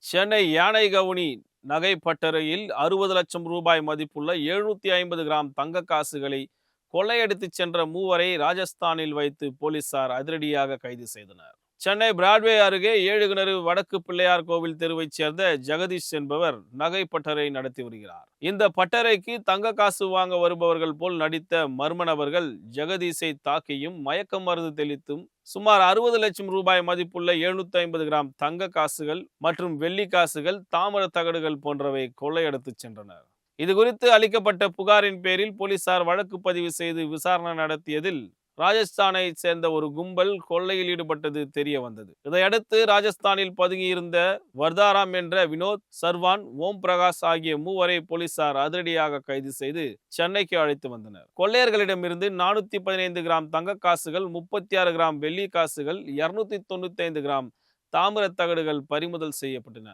சென்னை யானைகவுனி நகை பட்டறையில் 60 லட்சம் ரூபாய் மதிப்புள்ள 750 கிராம் தங்க காசுகளை கொள்ளையடித்துச் சென்ற மூவரை ராஜஸ்தானில் வைத்து போலீசார் அதிரடியாக கைது செய்தனர். சென்னை பிராட்வே அருகே ஏழுகிணறு வடக்கு பிள்ளையார் கோவில் தெருவைச் சேர்ந்த ஜெகதீஷ் என்பவர் நகை பட்டறை நடத்தி வருகிறார். இந்த பட்டறைக்கு தங்க காசு வாங்க வருபவர்கள் போல் நடித்த மர்ம நபர்கள் ஜெகதீஷை தாக்கியும் மயக்க மருந்து தெளித்தும் சுமார் 60 லட்சம் ரூபாய் மதிப்புள்ள 750 கிராம் தங்க காசுகள் மற்றும் வெள்ளி காசுகள், தாமிர தகடுகள் போன்றவை கொள்ளையடித்துச் சென்றனர். இது குறித்து அளிக்கப்பட்ட புகாரின் பேரில் போலீசார் வழக்கு பதிவு செய்து விசாரணை நடத்தியதில் ராஜஸ்தானை சேர்ந்த ஒரு கும்பல் கொள்ளையில் ஈடுபட்டது தெரிய வந்தது. இதையடுத்து ராஜஸ்தானில் பதுங்கியிருந்த வர்தாராம் என்ற வினோத், சர்வான், ஓம் பிரகாஷ் ஆகிய மூவரை போலீசார் அதிரடியாக கைது செய்து சென்னைக்கு அழைத்து வந்தனர். கொள்ளையர்களிடமிருந்து 415 கிராம் தங்க காசுகள், 36 கிராம் வெள்ளி காசுகள், 295 கிராம் தாமிர தகடுகள் பறிமுதல் செய்யப்பட்டன.